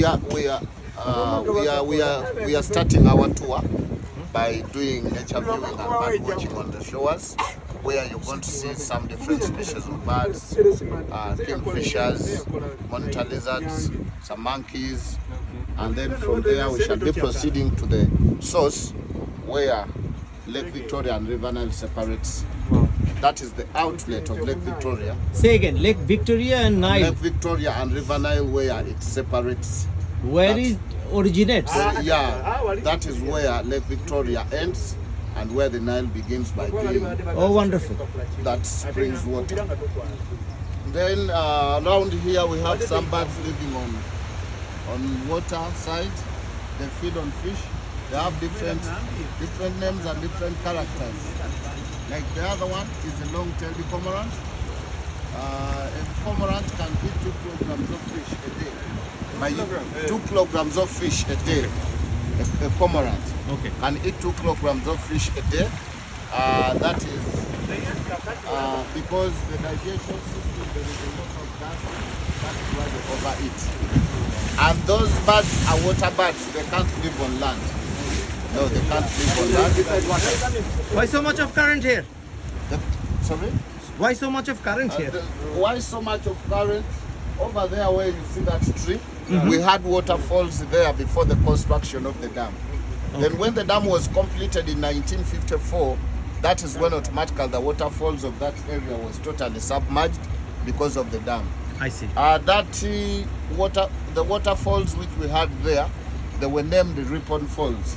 We are starting our tour by doing nature viewing and bird watching on the shores, where you're going to see some different species of birds, kingfishers, monitor lizards, some monkeys, and then from there we shall be proceeding to the source where Lake Victoria and River Nile separates. That is the outlet of Lake Victoria. Say again, Lake Victoria and Nile. Lake Victoria and River Nile, where it separates. Where it originates? That is where Lake Victoria ends and where the Nile begins by being. Oh, wonderful. That springs water. Then around here we have some birds living on water side. They feed on fish. They have different names and different characters. Like the other one is a long-tailed cormorant. A cormorant can eat 2 kilograms of fish a day. By 2 kilograms of fish a day. A cormorant can eat 2 kilograms of fish a day. That is because the digestion system, there is a lot of gas. That is why they overeat. And those birds are water birds. They can't live on land. No, they can't live on land. Why so much of current here? Sorry? Why so much of current here? Why so much of current? Over there where you see that tree, we had waterfalls there before the construction of the dam. Then when the dam was completed in 1954, that is when automatically the waterfalls of that area was totally submerged because of the dam. I see. The waterfalls which we had there, they were named the Ripon Falls,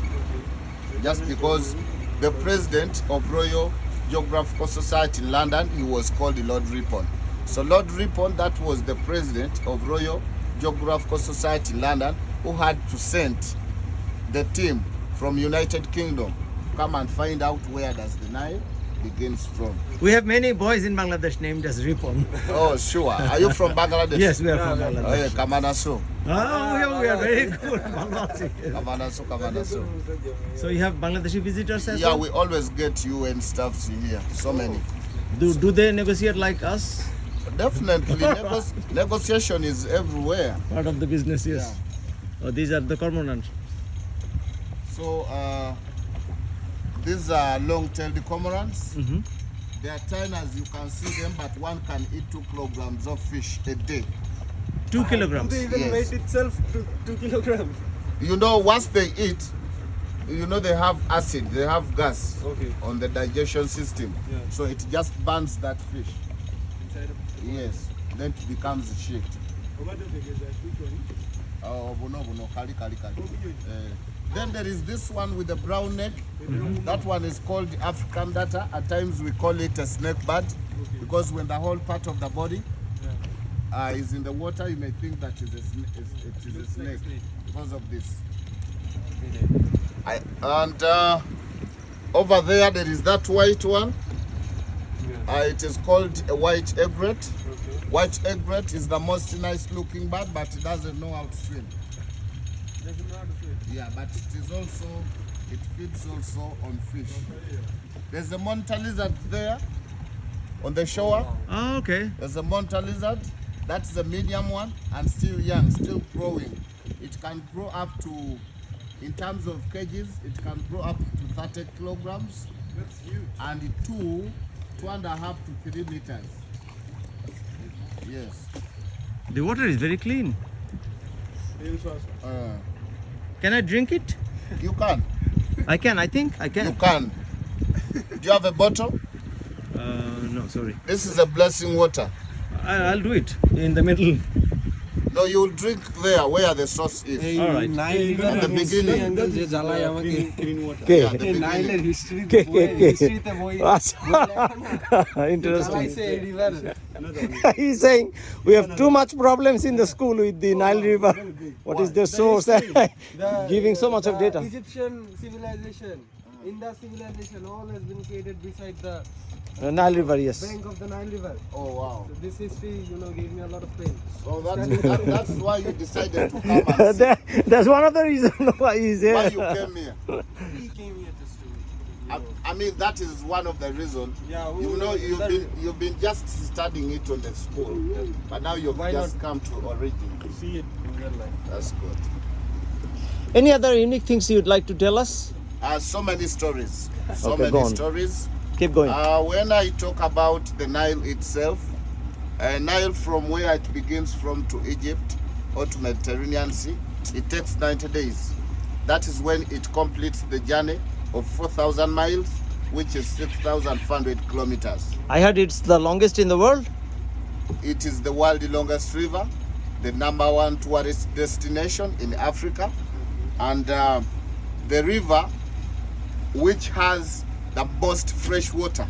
just because the president of Royal Geographical Society in London, he was called Lord Ripon. So Lord Ripon, that was the president of Royal Geographical Society in London, who had to send the team from United Kingdom to come and find out where does the Nile begins from. We have many boys in Bangladesh named as Ripon. Oh, sure. Are you from Bangladesh? Yes, we are from Bangladesh. Oh, yeah, Kamanasu. Oh, we are very good. Kamanasu. So you have Bangladeshi visitors as well? well? Yeah, we always get UN staffs here. So many. Do they negotiate like us? Definitely. Negotiation is everywhere. Part of the business, yes. Yeah. Oh, these are the cormorants. So these are long-tailed cormorants. They are tiny as you can see them, but one can eat 2 kilograms of fish a day. 2 kilograms? They even weight itself 2 kilograms. You know, once they eat, you know they have acid, they have gas on the digestion system. Yeah. So it just burns that fish. Inside of the body. Yes, then it becomes shit. Then there is this one with the brown neck. That one is called African data. At times we call it a snake bird because when the whole part of the body is in the water, you may think that it is a snake because of this. Over there is that white one. It is called a white egret. White egret is the most nice looking bird, but it doesn't know how to swim. Yeah, but it feeds also on fish. There's a monitor lizard there on the shore. Oh, okay. There's a monitor lizard. That's the medium one and still young, still growing. It can grow up to, in terms of kgs, it can grow up to 30 kilograms. That's huge. And 2.5 to 3 meters. Yes. The water is very clean. Can I drink it? You can. I can, I think I can. You can. Do you have a bottle? No, sorry. This is a blessing water. I'll do it in the middle. No, you'll drink there where the source is. All right. At the beginning. Interesting. He's saying we have too much problems in the school with the Nile River. What is the source? Giving so much of data. Egyptian civilization, Indus civilization, all has been created beside the Nile River, yes. bank of the Nile River. Oh wow. So this history, gave me a lot of pain. So that's why you decided to come and see. That's one of the reasons why he's here. Why you came here? He came here just to I mean, that is one of the reasons. Yeah, you've been just studying it on the school, but now you've just come to origin. see it. in real life. That's good. Any other unique things you'd like to tell us? So many stories. So Okay, go many on. stories. Keep going. When I talk about the Nile itself, Nile from where it begins from to Egypt or to Mediterranean Sea, it takes 90 days. That is when it completes the journey of 4,000 miles, which is 6,500 kilometers. I heard it's the longest in the world. It is the world's longest river, the #1 tourist destination in Africa, and the river which has the most fresh water.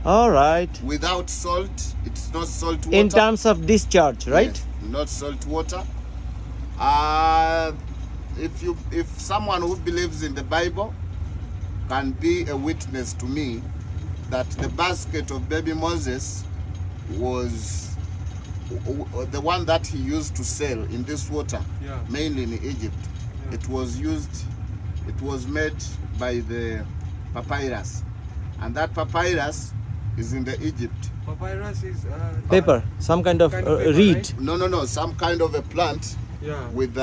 All right. Without salt, it's not salt water. In terms of discharge, right? Yes, not salt water. If someone who believes in the Bible can be a witness to me that the basket of baby Moses was the one that he used to sell in this water, mainly in Egypt. It was made by the papyrus, and that papyrus is in the Egypt. Papyrus is Paper, some kind of paper, reed. right? No, some kind of a plant with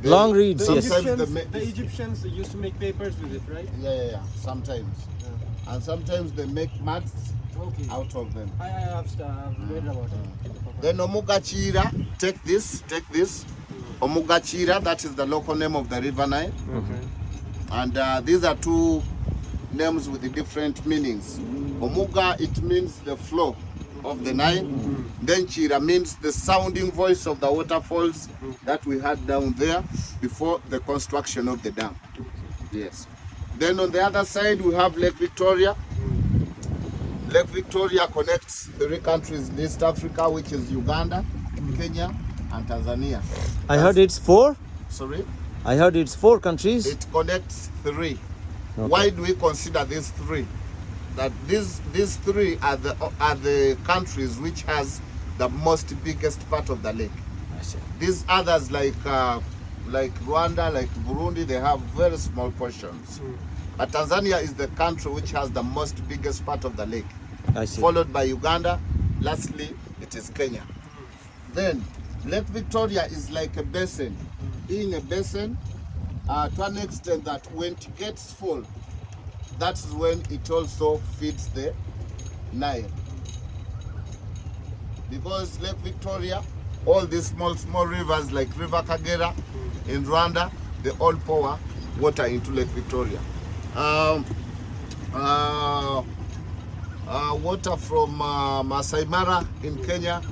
Long reeds, The yes. Egyptians, Egyptians used to make papers with it, right? Yeah. Sometimes, and sometimes they make mats out of them. I have read about it. Then Omugachira, take this. Omugachira, that is the local name of the river Nile. And these are two names with the different meanings. Omuga, it means the flow of the Nile. Then Chira means the sounding voice of the waterfalls that we had down there before the construction of the dam. Yes. Then on the other side we have Lake Victoria. Lake Victoria connects 3 countries in East Africa, which is Uganda, Kenya, and Tanzania. I heard it's 4. Sorry? I heard it's 4 countries. It connects 3. Okay. Why do we consider these 3? That these 3 are the countries which has the most biggest part of the lake. I see. These others like Rwanda, like Burundi, they have very small portions. But Tanzania is the country which has the most biggest part of the lake, I see. followed by Uganda. Lastly, it is Kenya. Then Lake Victoria is like a basin. Being a basin, to an extent that when it gets full, that's when it also feeds the Nile. Because Lake Victoria, all these small rivers like River Kagera in Rwanda, they all pour water into Lake Victoria. Water from Masai Mara in Kenya,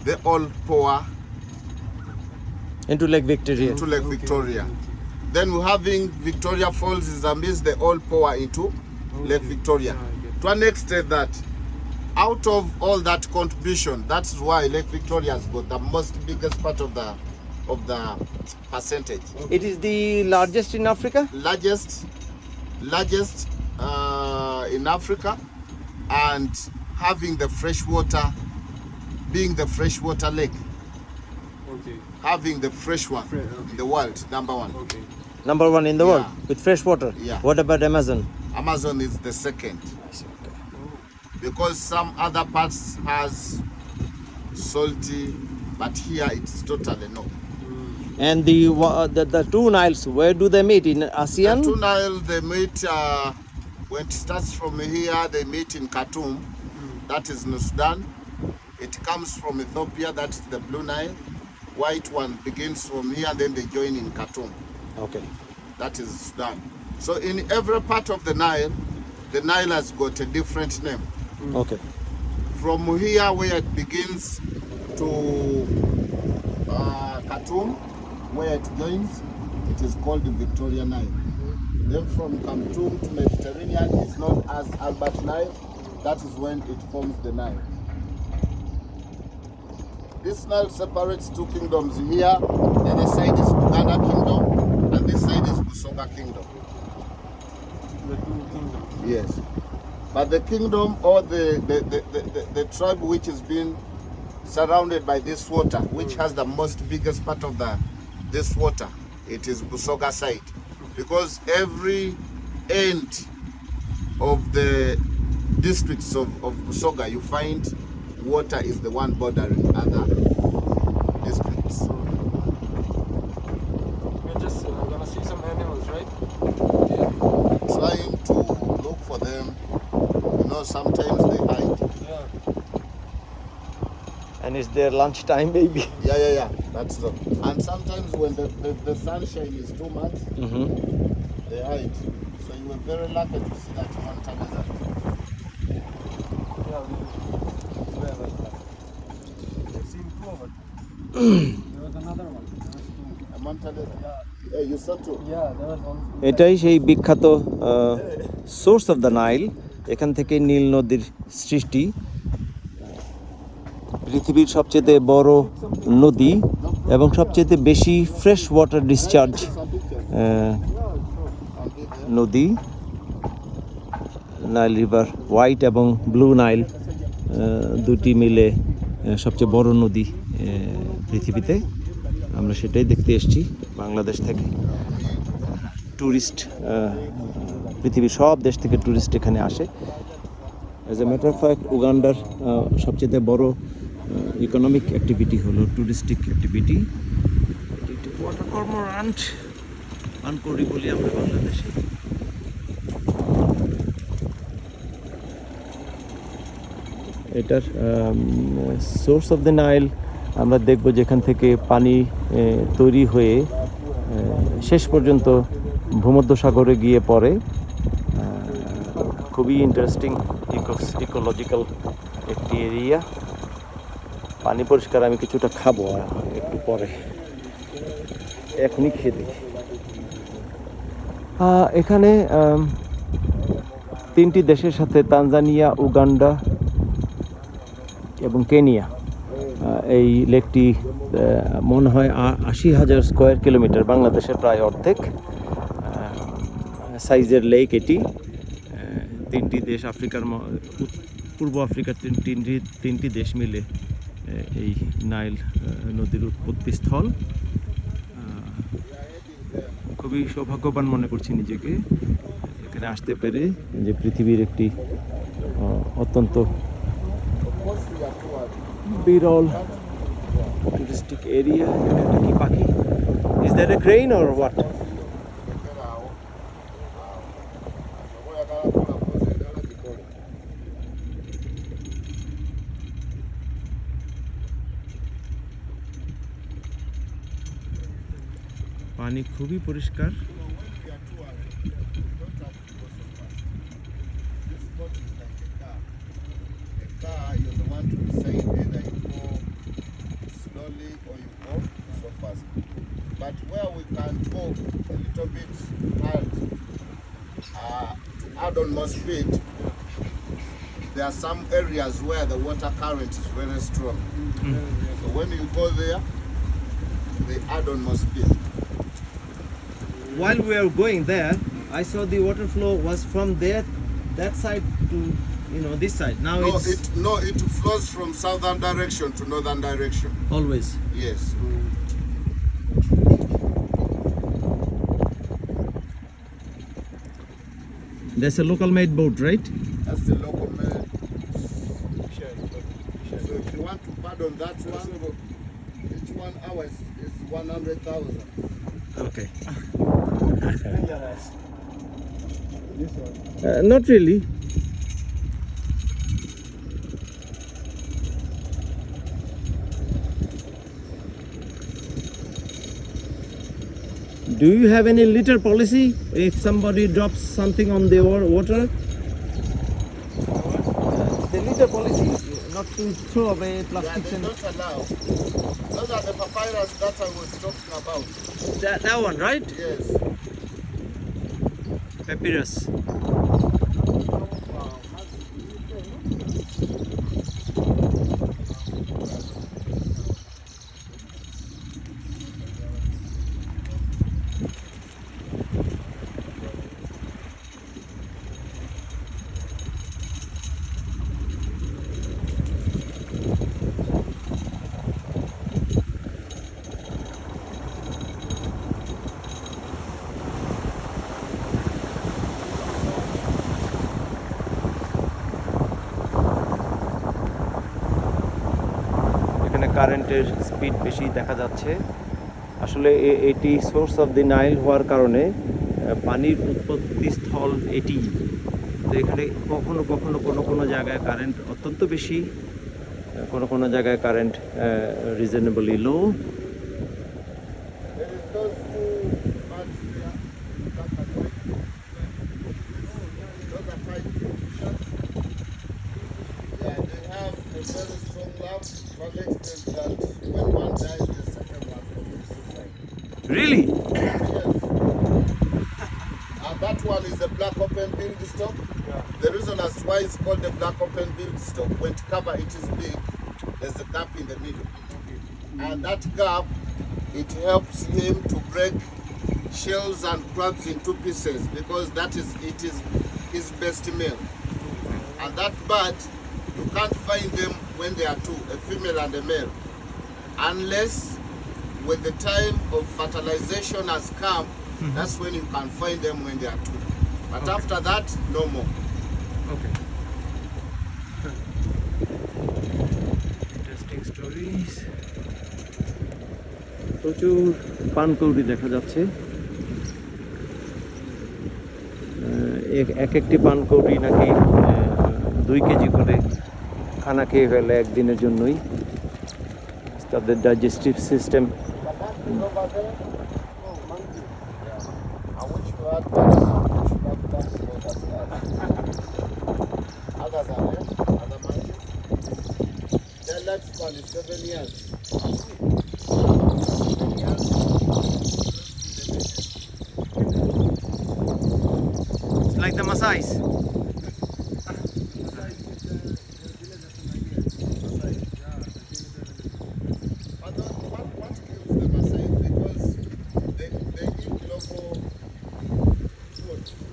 they all pour Into Lake Victoria. into Lake Victoria. Then we're having Victoria Falls in Zambia, they all pour into Lake Victoria. To an extent that out of all that contribution, that's why Lake Victoria has got the most biggest part of the percentage. It is the largest in Africa. Largest in Africa, and having the fresh water, being the freshwater lake, having the fresh one in the world, #1. Number 1 in the world with fresh water. Yeah. What about Amazon? Amazon is the second, because some other parts has salty, but here it's totally no. And the 2 Niles, where do they meet? In ASEAN? The 2 Nile, they meet when it starts from here, they meet in Khartoum, that is in Sudan. It comes from Ethiopia, that's the Blue Nile. White one begins from here, then they join in Khartoum. Okay. That is Sudan. So in every part of the Nile has got a different name. Okay. From here where it begins to Khartoum, where it joins, it is called the Victoria Nile. Then from Khartoum to Mediterranean is known as Albert Nile. That is when it forms the Nile. This Nile separates 2 kingdoms here. The other side is Uganda Kingdom, and this side is Busoga Kingdom. The 2 kingdoms. Yes. But the kingdom or the tribe which is being surrounded by this water, which has the most biggest part of this water, it is Busoga side. Because every end of the districts of Busoga, you find water is the one bordering other districts. And it's their lunchtime, maybe. Yeah. That's the. And sometimes when the sunshine is too much, they hide. So you were very lucky to see that mountain lizard. Yeah, we've seen two of it. There was another one. There was two. A mountain lizard. Yeah, you saw two. Yeah, there was one. এটাই সেই বিখ্যাত source of the Nile. এখান থেকে নীল নদীর সৃষ্টি। পৃথিবীর সবচেয়ে বড় নদী এবং সবচেয়ে বেশি ফ্রেশ ওয়াটার ডিসচার্জ নদী নাইল রিভার। হোয়াইট এবং ব্লু নাইল দুটি মিলে সবচেয়ে বড় নদী পৃথিবীতে। আমরা সেটাই দেখতে এসেছি বাংলাদেশ থেকে। ট্যুরিস্ট পৃথিবীর সব দেশ থেকে ট্যুরিস্ট এখানে আসে। As a matter of fact উগান্ডার সবচেয়ে বড় ইকোনমিক অ্যাক্টিভিটি হলো ট্যুরিস্টিক অ্যাক্টিভিটি। এটি একটি ওয়াটার কর্মোরান্ট আনকরি বলি আমরা বাংলাদেশে। এটার সোর্স অফ দ্য নাইল আমরা দেখব যেখান থেকে পানি তৈরি হয়ে শেষ পর্যন্ত ভূমধ্যসাগরে গিয়ে পড়ে। খুবই ইন্টারেস্টিং ইকোলজিক্যাল একটি এরিয়া। পানি পরিষ্কার। আমি কিছুটা খাবো একটু পরে, এখনই খেয়ে দেখি। এখানে তিনটি দেশের সাথে তানজানিয়া, উগান্ডা এবং কেনিয়া এই লেকটি মনে হয় ৮০,০০০ স্কোয়ার কিলোমিটার, বাংলাদেশের প্রায় অর্ধেক সাইজের লেক এটি। তিনটি দেশ আফ্রিকার পূর্ব আফ্রিকার তিনটি দেশ মিলে এই নাইল নদীর উৎপত্তি স্থল। খুবই সৌভাগ্যবান মনে করছি নিজেকে এখানে আসতে পেরে, যে পৃথিবীর একটি অত্যন্ত বিরল টুরিস্টিক এরিয়া। এটা কি পাখি? Is that a crane or what? পানি খুবই পরিষ্কার। But where we can go a little bit hard, add on more speed, there are some areas where the water current is very strong. So when you go there, they add on more speed. While we are going there, I saw the water flow was from that side to this side. Now it flows from southern direction to northern direction. Always. Yes. That's a local made boat, right? That's the local made. So if you want to pardon that one, each 1 hour is 100,000. Okay. Not really. Do you have any litter policy if somebody drops something on the water? The litter policy, not to throw away Yeah, plastics they and don't allow. Those are the papyrus that I was talking about. that one, right? Yes. Papyrus. কারেন্টের speed বেশি দেখা যাচ্ছে। আসলে এটি source of the Nile হওয়ার কারণে পানির উৎপত্তি স্থল এটি। তো এখানে কখনো কখনো কোনো জায়গায় কারেন্ট অত্যন্ত বেশি, কোনো কোনো জায়গায় current reasonably low. There is those two birds here. Those are five fishes. Yeah, they have a very strong love to the extent that when one dies, the second one commits suicide. Really? And that one is the black open-billed stock. The reason as to why it's called the black open-billed stock, when to cover it is big, there's a gap in the middle. And that gap, it helps him to break shells and crabs into pieces because it is his best meal. And that bird, you can't find them when they are two, a female and a male, unless when the time of fertilization has come, that's when you can find them when they are two. But after that, no more. Okay. Interesting stories. প্রচুর পানকৌড়ি দেখা যাচ্ছে। এক একটি পানকৌড়ি নাকি 2 KG করে খানা খেয়ে ফেলে একদিনের জন্যই। তাদের digestive system Others are there, other monkeys. Their lifespan is 7 years. 7 years. It's like the Maasais. But what kills the Maasai? Because they eat local food.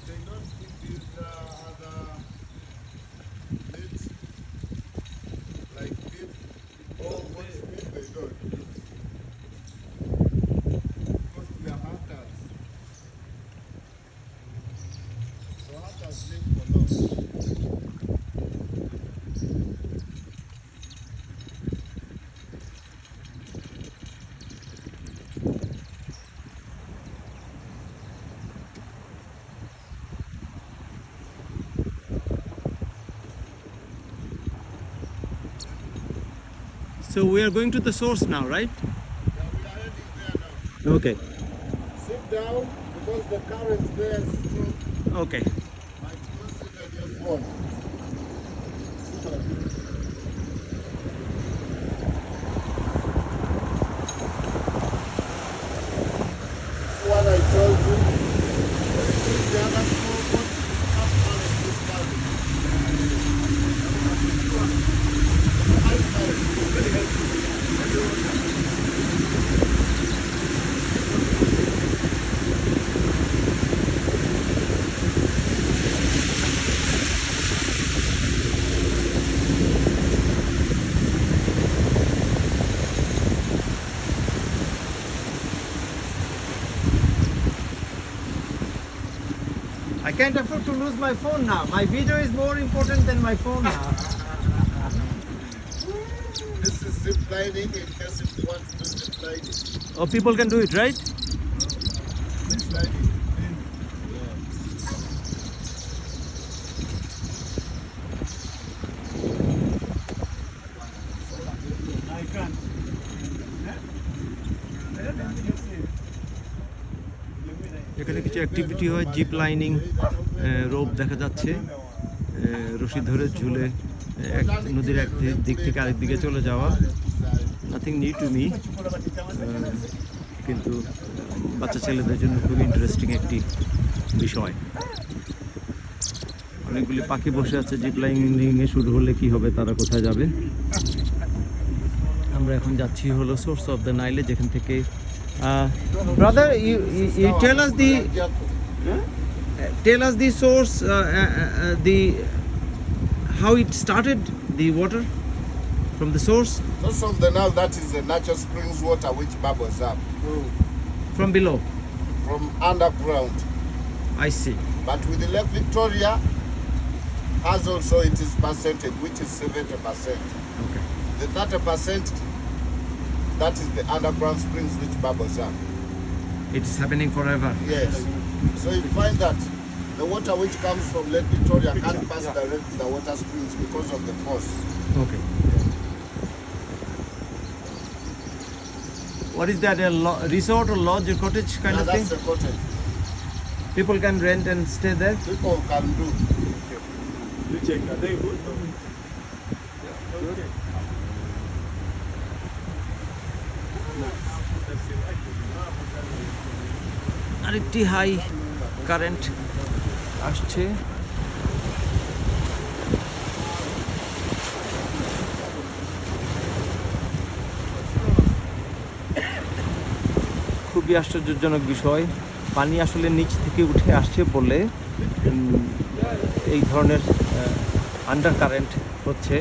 They don't eat these other meat like beef or goat's meat. They don't. Because they are hunters. So hunters live for long. So we are going to the source now, right? Yeah, we are heading there now. Okay. Sit down because the current there is strong. Okay. Might consider your phone. What I told you, the other small boat, half current is coming. High current, very helpful. I can't afford to lose my phone now. My video is more important than my phone now. This is zip lining in case if you want to do zip lining. Oh, people can do it, right? Zip lining. এখানে কিছু activity হয়, zip lining, rope দেখা যাচ্ছে, রশি ধরে ঝুলে এক নদীর এক দিক থেকে আরেক দিকে চলে যাওয়া। নাথিং নিউ টু মি, কিন্তু বাচ্চা ছেলেদের জন্য খুব ইন্টারেস্টিং একটি বিষয়। অনেকগুলি পাখি বসে আছে, জিপ লাইনিংয়ে শুরু হলে কি হবে, তারা কোথায় যাবে। আমরা এখন যাচ্ছি হলো সোর্স অফ দ্য নাইলে, যেখান থেকে brother, you tell us the source, the how it started, the water from the source. Source of the Nile, that is the natural springs water which bubbles up From below. from underground. I see. But with the Lake Victoria has also its percentage, which is 70%. Okay. The 30%, that is the underground springs which bubbles up. It is happening forever. Yes. So you find that The water which comes from Lake Victoria can't pass direct to the water springs because of the force. Okay. What is that? A resort or lodge or cottage kind Yeah, of thing? that's a cottage. People can rent and stay there. People can do. You check. Are they good? Okay. আরেকটি high current আসছে। খুবই আশ্চর্যজনক বিষয়, পানি আসলে নিচ থেকে উঠে আসছে বলে এই ধরনের আন্ডার কারেন্ট হচ্ছে।